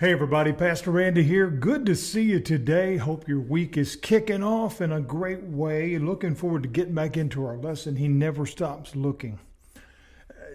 Hey everybody, Pastor Randy here. Good to see you today. Hope your week is kicking off in a great way. Looking forward to getting back into our lesson. He never stops looking.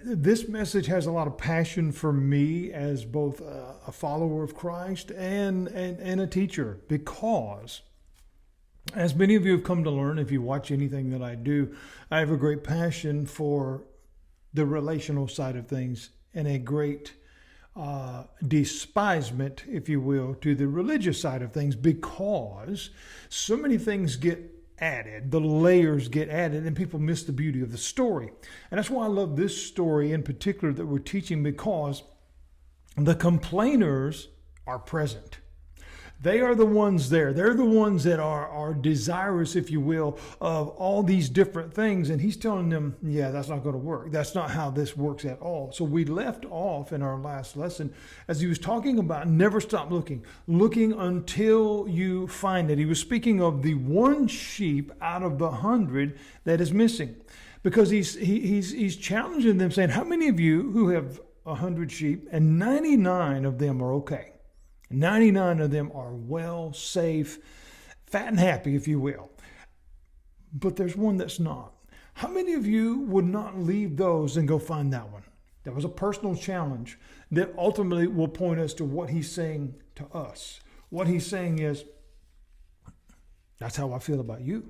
This message has a lot of passion for me as both a follower of Christ and a teacher, because as many of you have come to learn, if you watch anything that I do, I have a great passion for the relational side of things and a great despisement, if you will, to the religious side of things, because so many things get added, the layers get added, and people miss the beauty of the story. And that's why I love this story in particular that we're teaching, because the complainers are present. They are the ones there. They're the ones that are desirous, if you will, of all these different things. And he's telling them, yeah, that's not going to work. That's not how this works at all. So we left off in our last lesson as he was talking about never stop looking until you find it. He was speaking of the one sheep out of the 100 that is missing, because he's challenging them, saying, how many of you who have 100 sheep and 99 of them are okay? 99 of them are well, safe, fat and happy, if you will. But there's one that's not. How many of you would not leave those and go find that one? That was a personal challenge that ultimately will point us to what he's saying to us. What he's saying is, that's how I feel about you.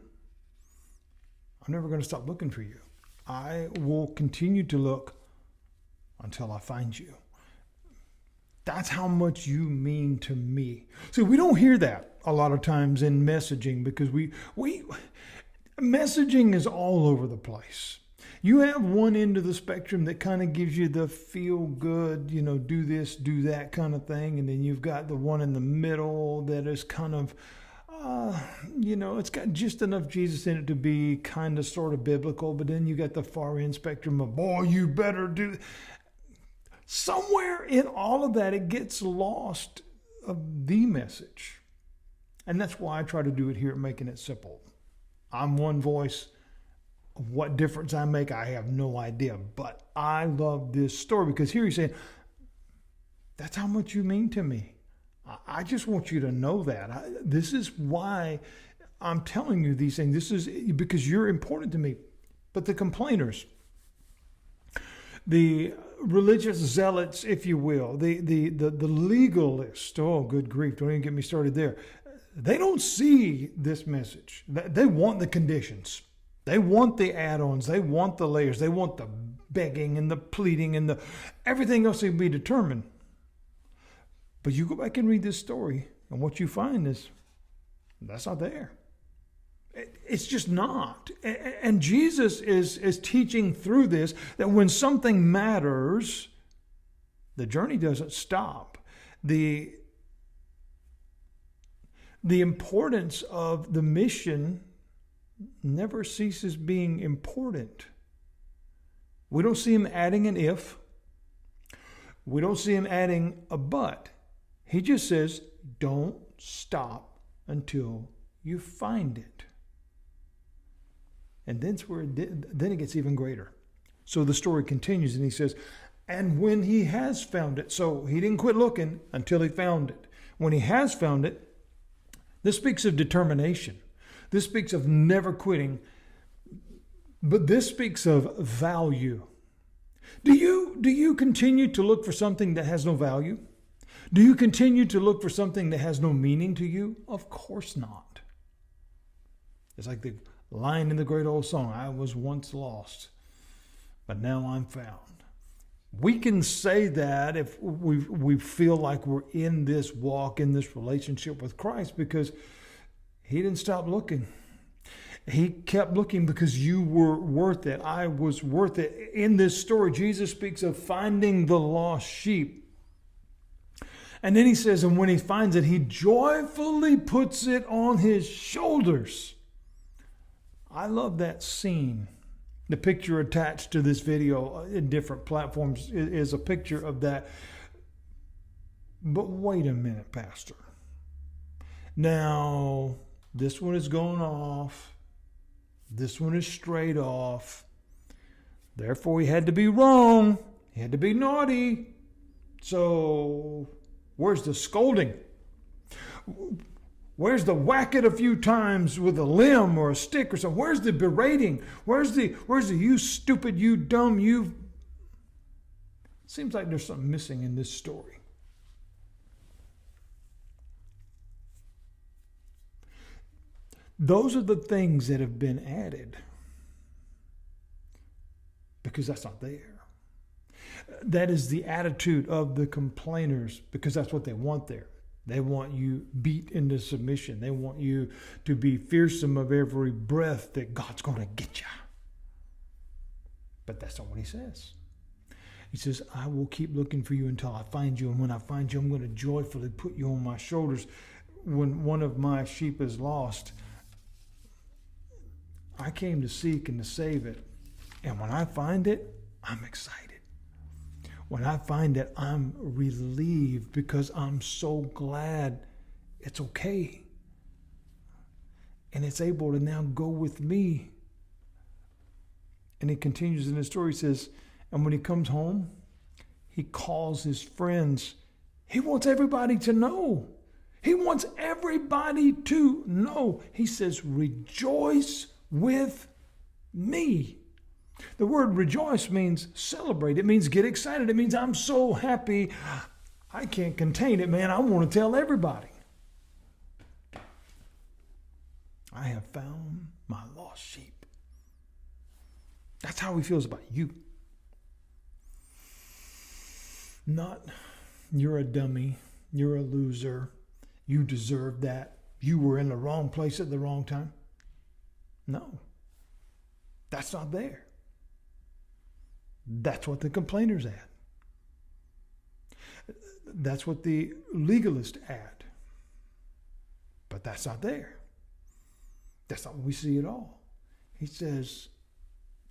I'm never going to stop looking for you. I will continue to look until I find you. That's how much you mean to me. See, we don't hear that a lot of times in messaging, because messaging is all over the place. You have one end of the spectrum that kind of gives you the feel good, do this, do that kind of thing. And then you've got the one in the middle that is kind of, it's got just enough Jesus in it to be kind of sort of biblical. But then you got the far end spectrum of, boy, you better do. Somewhere in all of that, it gets lost of the message. And that's why I try to do it here at Making It Simple. I'm one voice. What difference I make, I have no idea. But I love this story, because here he's saying, that's how much you mean to me. I just want you to know that. This is why I'm telling you these things. This is because you're important to me. But the complainers, the religious zealots, if you will, the legalists, oh, good grief, don't even get me started there. They don't see this message. They want the conditions. They want the add-ons. They want the layers. They want the begging and the pleading and everything else can be determined. But you go back and read this story, and what you find is that's not there. It's just not. And Jesus is teaching through this that when something matters, the journey doesn't stop. The importance of the mission never ceases being important. We don't see him adding an if. We don't see him adding a but. He just says, don't stop until you find it. And then it gets even greater. So the story continues, and he says, and when he has found it, so he didn't quit looking until he found it. When he has found it, this speaks of determination. This speaks of never quitting. But this speaks of value. Do you continue to look for something that has no value? Do you continue to look for something that has no meaning to you? Of course not. It's like the line in the great old song, I was once lost, but now I'm found. We can say that if we feel like we're in this walk, in this relationship with Christ, because he didn't stop looking. He kept looking because you were worth it. I was worth it. In this story, Jesus speaks of finding the lost sheep. And then he says, and when he finds it, he joyfully puts it on his shoulders. I love that scene. The picture attached to this video in different platforms is a picture of that. But wait a minute, Pastor. Now, this one is going off. This one is straight off. Therefore, he had to be wrong. He had to be naughty. So Where's the scolding? Where's the whack it a few times with a limb or a stick or something? Where's the berating? Where's the you stupid, you dumb, you... Seems like there's something missing in this story. Those are the things that have been added because that's not there. That is the attitude of the complainers because that's what they want there. They want you beat into submission. They want you to be fearsome of every breath that God's going to get you. But that's not what he says. He says, I will keep looking for you until I find you. And when I find you, I'm going to joyfully put you on my shoulders. When one of my sheep is lost, I came to seek and to save it. And when I find it, I'm excited. When I find it, I'm relieved because I'm so glad it's okay. And it's able to now go with me. And he continues in the story, he says, and when he comes home, he calls his friends. He wants everybody to know. He wants everybody to know. He says, rejoice with me. The word rejoice means celebrate. It means get excited. It means I'm so happy. I can't contain it, man. I want to tell everybody. I have found my lost sheep. That's how he feels about you. Not you're a dummy. You're a loser. You deserve that. You were in the wrong place at the wrong time. No. That's not there. That's what the complainers add. That's what the legalists add. But that's not there. That's not what we see at all. He says,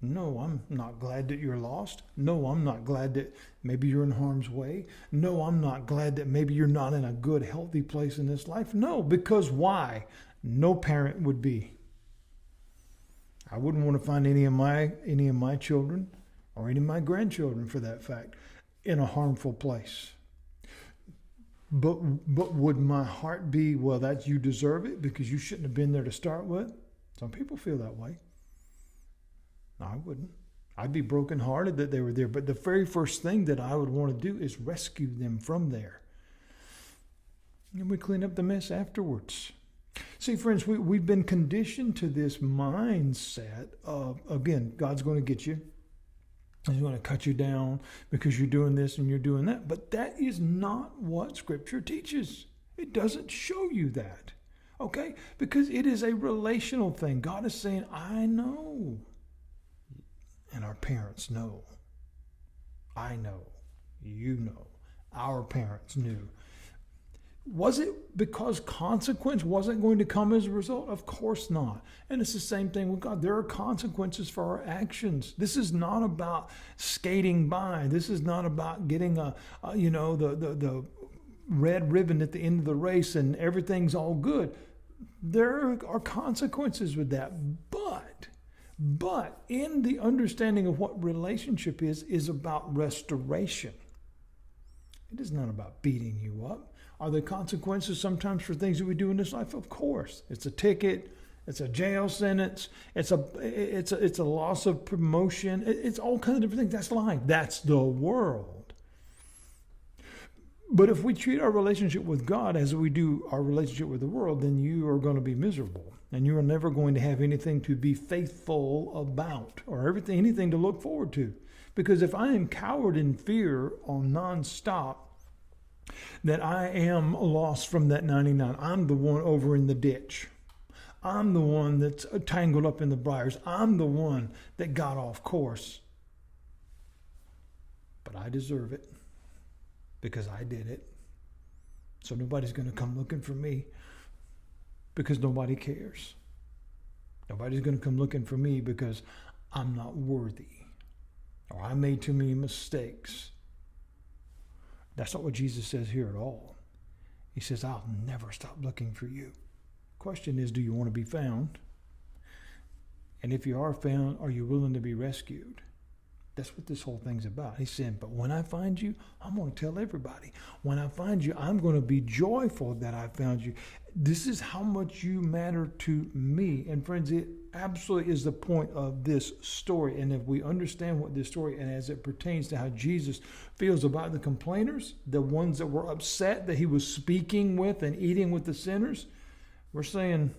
no, I'm not glad that you're lost. No, I'm not glad that maybe you're in harm's way. No, I'm not glad that maybe you're not in a good, healthy place in this life. No, because why? No parent would be. I wouldn't want to find any of my children or any of my grandchildren, for that fact, in a harmful place. But would my heart be, well, that you deserve it because you shouldn't have been there to start with? Some people feel that way. No, I wouldn't. I'd be brokenhearted that they were there. But the very first thing that I would want to do is rescue them from there. And we clean up the mess afterwards. See, friends, we've been conditioned to this mindset of, again, God's going to get you. He's going to cut you down because you're doing this and you're doing that. But that is not what Scripture teaches. It doesn't show you that. Okay? Because it is a relational thing. God is saying, I know. And our parents know. I know. You know. Our parents knew. Was it because consequence wasn't going to come as a result? Of course not. And it's the same thing with God. There are consequences for our actions. This is not about skating by. This is not about getting the red ribbon at the end of the race and everything's all good. There are consequences with that. But in the understanding of what relationship is about restoration. It is not about beating you up. Are there consequences sometimes for things that we do in this life? Of course. It's a ticket. It's a jail sentence. It's a loss of promotion. It's all kinds of different things. That's life. That's the world. But if we treat our relationship with God as we do our relationship with the world, then you are going to be miserable. And you are never going to have anything to be faithful about or anything to look forward to. Because if I am cowered in fear on nonstop, that I am lost from that 99. I'm the one over in the ditch. I'm the one that's tangled up in the briars. I'm the one that got off course. But I deserve it because I did it. So nobody's going to come looking for me because nobody cares. Nobody's going to come looking for me because I'm not worthy or I made too many mistakes. That's not what Jesus says here at all. He says, I'll never stop looking for you. Question is, do you want to be found? And if you are found, are you willing to be rescued? That's what this whole thing's about. He's saying, but when I find you, I'm going to tell everybody. When I find you, I'm going to be joyful that I found you. This is how much you matter to me. And friends, it absolutely is the point of this story. And if we understand what this story, and as it pertains to how Jesus feels about the complainers, the ones that were upset that he was speaking with and eating with the sinners, we're saying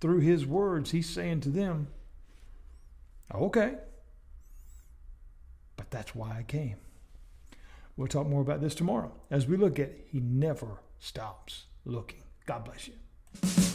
through his words, he's saying to them, okay, but that's why I came. We'll talk more about this tomorrow as we look at he never stops looking. God bless you.